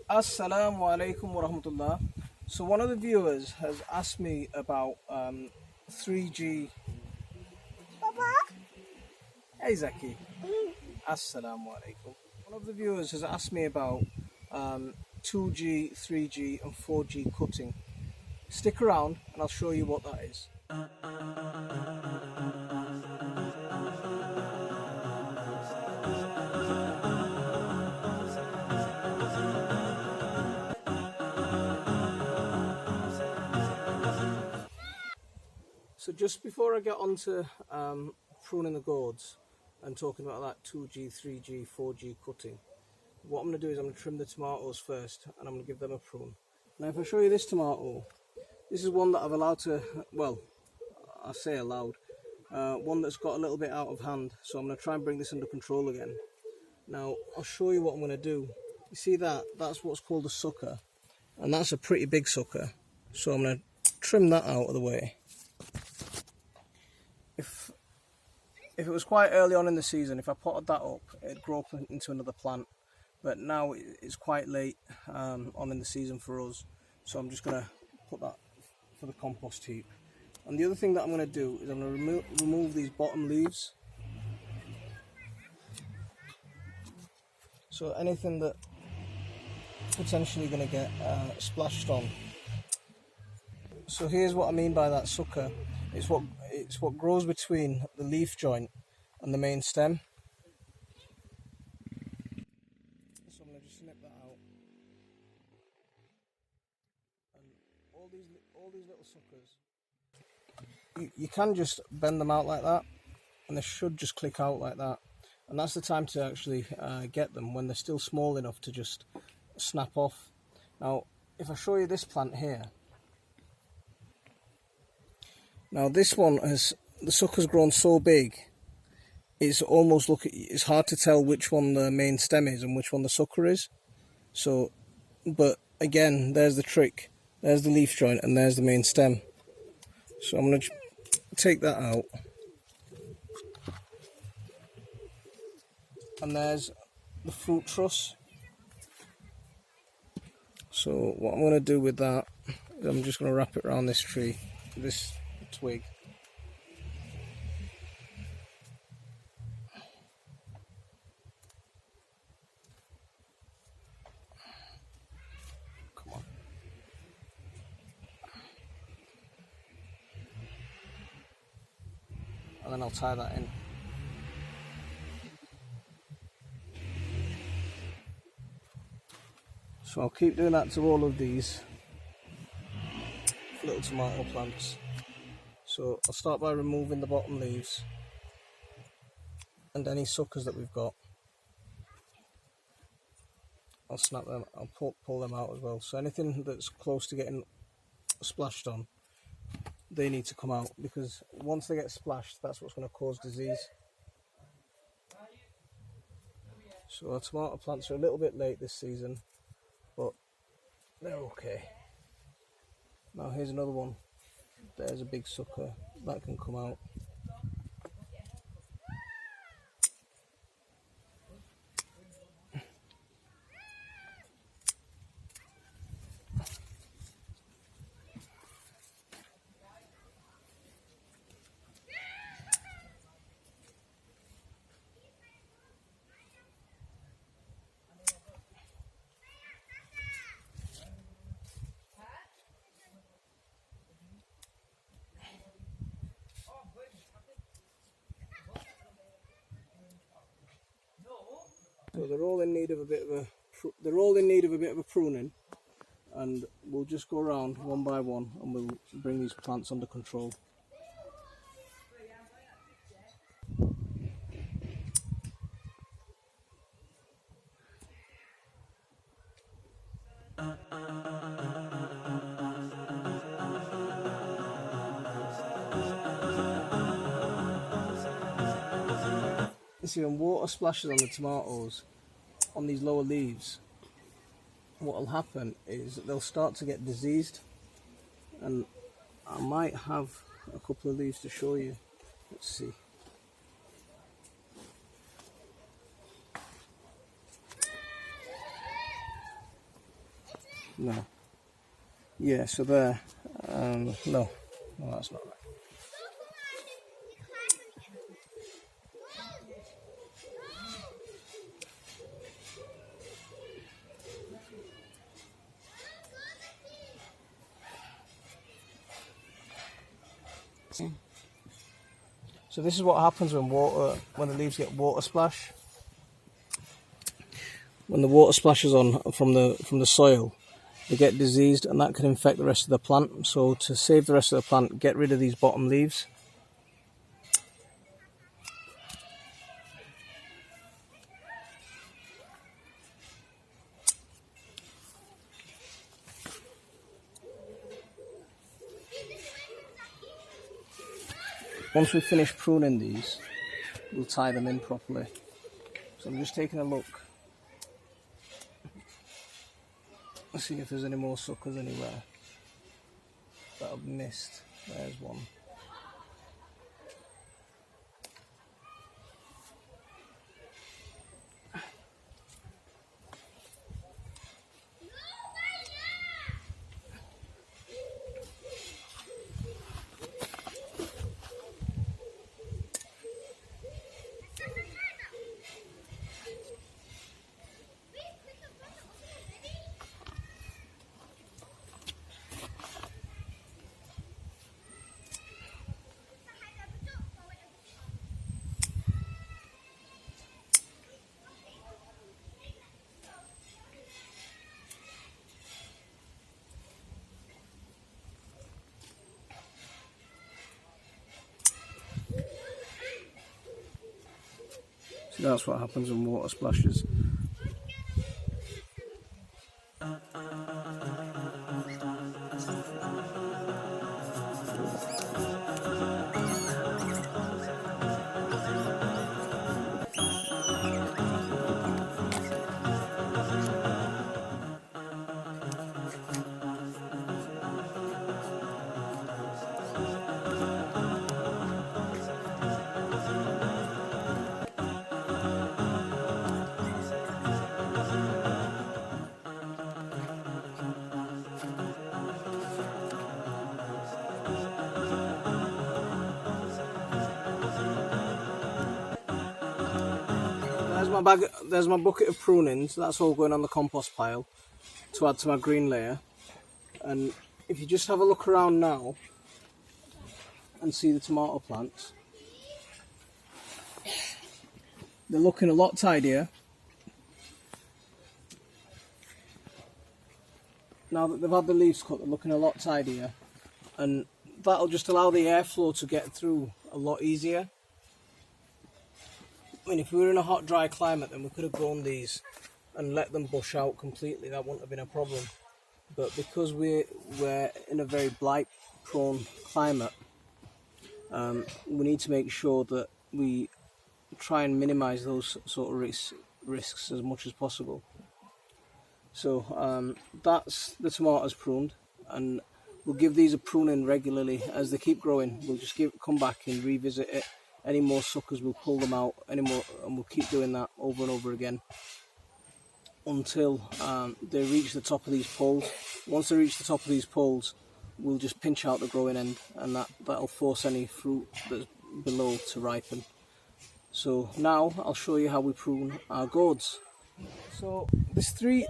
Assalamu alaikum wa rahmatullah. So one of the viewers has asked me about 3G. Papa? Hey Zaki. Assalamu alaikum. One of the viewers has asked me about 2G, 3G and 4G cutting. Stick around and I'll show you what that is. So just before I get on to pruning the gourds and talking about that 2G, 3G, 4G cutting, what I'm going to do is I'm going to trim the tomatoes first and I'm going to give them a prune. Now if I show you this tomato, this is one that I've allowed to, well, I say allowed, one that's got a little bit out of hand, so I'm going to try and bring this under control again. Now I'll show you what I'm going to do. You see that? That's what's called a sucker, and that's a pretty big sucker, so I'm going to trim that out of the way. If it was quite early on in the season, if I potted that up, it'd grow up into another plant. But now it's quite late on in the season for us, so I'm just going to put that for the compost heap. And the other thing that I'm going to do is I'm going to remove these bottom leaves. So anything that potentially going to get splashed on. So here's what I mean by that sucker. It's what grows between the leaf joint and the main stem. So I'm going to just snip that out. And all these little suckers, you can just bend them out like that, and they should just click out like that. And that's the time to actually get them, when they're still small enough to just snap off. Now, if I show you this plant here. Now this one the sucker's grown so big, it's almost it's hard to tell which one the main stem is and which one the sucker is. So, but again, there's the trick. There's the leaf joint and there's the main stem. So I'm going to take that out. And there's the fruit truss. So what I'm going to do with that is I'm just going to wrap it around this tree, this twig. Come on. And then I'll tie that in. So I'll keep doing that to all of these little tomato plants. So I'll start by removing the bottom leaves and any suckers that we've got. I'll snap them, I'll pull them out as well. So anything that's close to getting splashed on, they need to come out, because once they get splashed, that's what's going to cause disease. So our tomato plants are a little bit late this season, but they're okay. Now here's another one. There's a big sucker that can come out. So they're all in need of a bit of a pruning, and we'll just go around one by one and we'll bring these plants under control. You see, when water splashes on the tomatoes, on these lower leaves, what will happen is they'll start to get diseased, and I might have a couple of leaves to show you. Let's see. No. Yeah, so there. No, that's not right. So this is what happens when the leaves get water splash. When the water splashes on from the soil, they get diseased, and that can infect the rest of the plant. So to save the rest of the plant, get rid of these bottom leaves. Once we finish pruning these, we'll tie them in properly. So I'm just taking a look. Let's see if there's any more suckers anywhere that I've missed. There's one. So that's what happens when water splashes. There's my bucket of pruning, so that's all going on the compost pile to add to my green layer. And if you just have a look around now and see the tomato plants, they're looking a lot tidier. Now that they've had the leaves cut, they're looking a lot tidier, and that'll just allow the airflow to get through a lot easier. I mean, if we were in a hot, dry climate, then we could have grown these and let them bush out completely. That wouldn't have been a problem. But because we're in a very blight-prone climate, we need to make sure that we try and minimise those sort of risks as much as possible. So that's the tomatoes pruned, and we'll give these a pruning regularly as they keep growing. We'll just come back and revisit it. Any more suckers, we'll pull them out, and we'll keep doing that over and over again until they reach the top of these poles. Once they reach the top of these poles, we'll just pinch out the growing end, and that'll force any fruit that's below to ripen. So now I'll show you how we prune our gourds. So this 3G,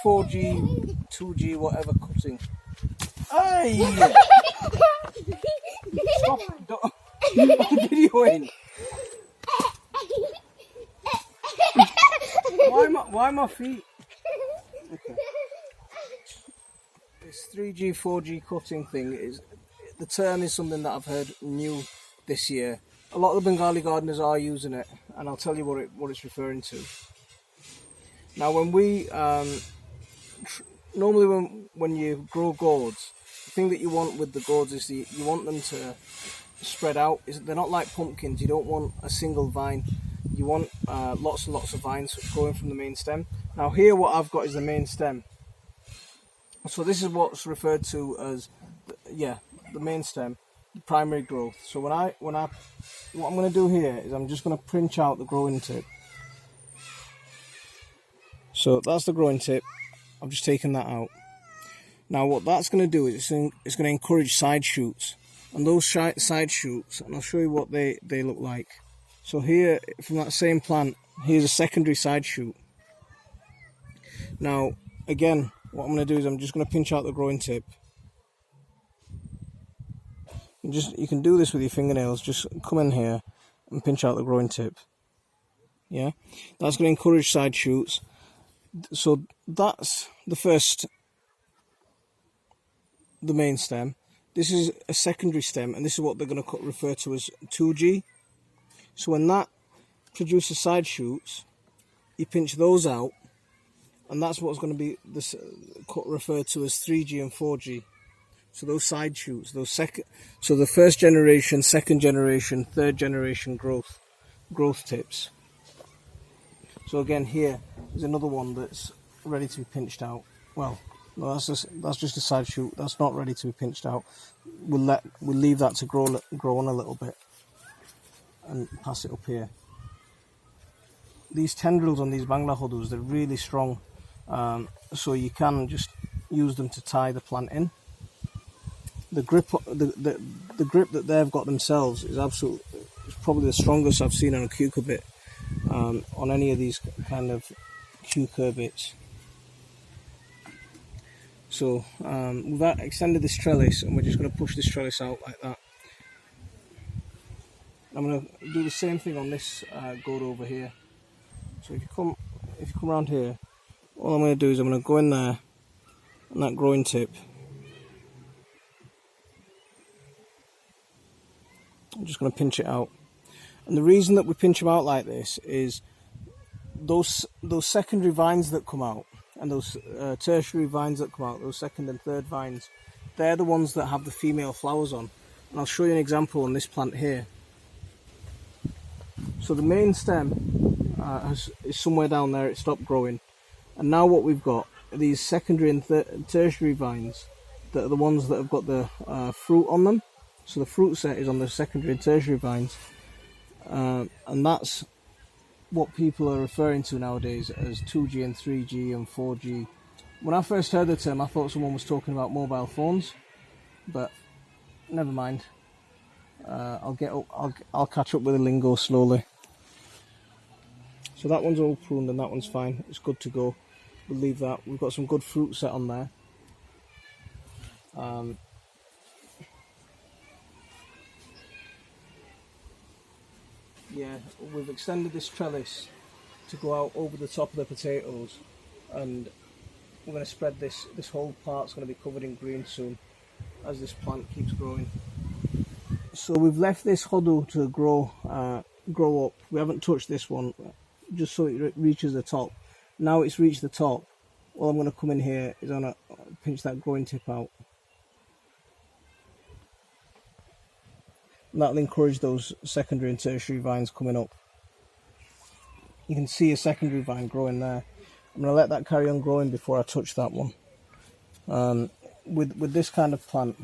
4G, 2G, whatever cutting. Hey! Stop! I'm videoing. Why my feet? Okay. This 3G, 4G cutting thing the term is something that I've heard new this year. A lot of the Bengali gardeners are using it, and I'll tell you what it's referring to. Now, when we normally when you grow gourds, the thing that you want with the gourds is you want them to spread out. They're not like pumpkins. You don't want a single vine. You want lots and lots of vines growing from the main stem. Now here what I've got is the main stem. So this is what's referred to as the main stem, the primary growth. So what I'm going to do here is I'm just going to pinch out the growing tip. So that's the growing tip. I've just taken that out. Now what that's going to do is it's going to encourage side shoots, and those side shoots, and I'll show you what they look like. So here, from that same plant, here's a secondary side shoot. Now again, what I'm going to do is I'm just going to pinch out the growing tip. You can do this with your fingernails. Just come in here and pinch out the growing tip. Yeah, that's going to encourage side shoots. So that's the main stem. This is a secondary stem, and this is what they're going to refer to as 2G. So when that produces side shoots, you pinch those out, and that's what's going to be referred to as 3G and 4G. So those side shoots, so the first generation, second generation, third generation growth tips. So again, here is another one that's ready to be pinched out. Well, no, that's just a side shoot. That's not ready to be pinched out. We'll leave that to grow on a little bit and pass it up here. These tendrils on these Bangla Khodus, they're really strong, so you can just use them to tie the plant in. The grip that they've got themselves is probably the strongest I've seen on a cucurbit, on any of these kind of cucurbits. So we've extended this trellis, and we're just going to push this trellis out like that. I'm going to do the same thing on this gourd over here. So if you come around here, all I'm going to do is I'm going to go in there on that growing tip. I'm just going to pinch it out, and the reason that we pinch them out like this is those secondary vines that come out, and those tertiary vines that come out, those second and third vines, they're the ones that have the female flowers on. And I'll show you an example on this plant here. So the main stem is somewhere down there, it stopped growing, and now what we've got are these secondary and tertiary vines that are the ones that have got the fruit on them. So the fruit set is on the secondary and tertiary vines, and that's what people are referring to nowadays as 2G and 3G and 4G. When I first heard the term, I thought someone was talking about mobile phones, but never mind. I'll catch up with the lingo slowly. So that one's all pruned and that one's fine. It's good to go. We'll leave that. We've got some good fruit set on there. Yeah, we've extended this trellis to go out over the top of the potatoes, and we're going to spread this whole part's going to be covered in green soon as this plant keeps growing. So we've left this Khodu to grow up. We haven't touched this one, just so it reaches the top. Now it's reached the top, all I'm going to come in here is I'm going to pinch that growing tip out. And that'll encourage those secondary and tertiary vines coming up. You can see a secondary vine growing there. I'm going to let that carry on growing before I touch that one. With this kind of plant,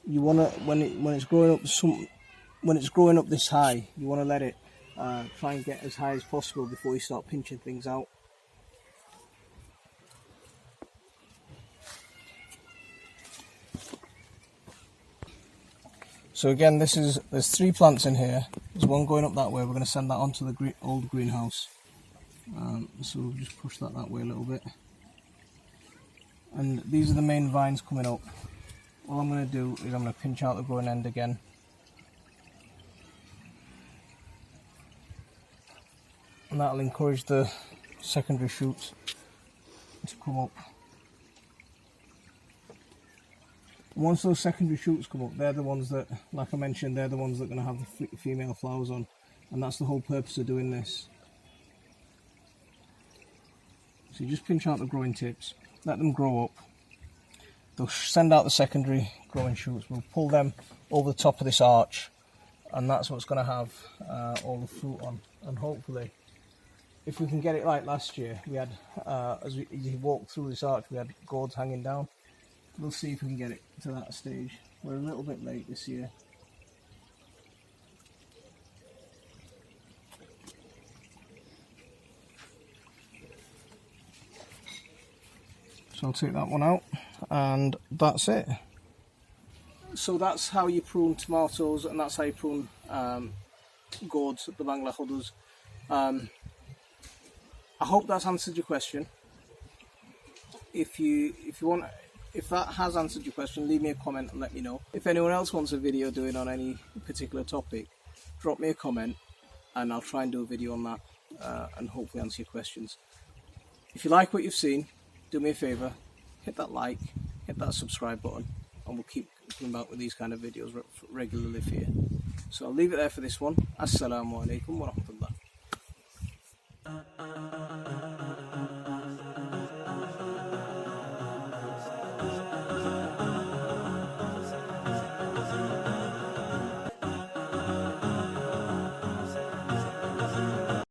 you want to, when it's growing up this high, you want to let it try and get as high as possible before you start pinching things out. So again, there's 3 plants in here. There's one going up that way. We're going to send that onto the old greenhouse. So we'll just push that way a little bit. And these are the main vines coming up. All I'm going to do is I'm going to pinch out the growing end again. And that'll encourage the secondary shoots to come up. Once those secondary shoots come up, they're the ones that, like I mentioned, they're the ones that are going to have the female flowers on. And that's the whole purpose of doing this. So you just pinch out the growing tips, let them grow up. They'll send out the secondary growing shoots. We'll pull them over the top of this arch, and that's what's going to have all the fruit on. And hopefully, if we can get it like last year, we had, as you walked through this arch, we had gourds hanging down. We'll see if we can get it to that stage. We're a little bit late this year. So I'll take that one out, and that's it. So that's how you prune tomatoes, and that's how you prune gourds, the Bangla Khodus. I hope that's answered your question. If that has answered your question, leave me a comment and let me know. If anyone else wants a video doing on any particular topic, drop me a comment and I'll try and do a video on that and hopefully answer your questions. If you like what you've seen, do me a favour, hit that like, hit that subscribe button, and we'll keep coming back with these kind of videos regularly for you. So I'll leave it there for this one. Assalamu alaikum wa rahmatullah.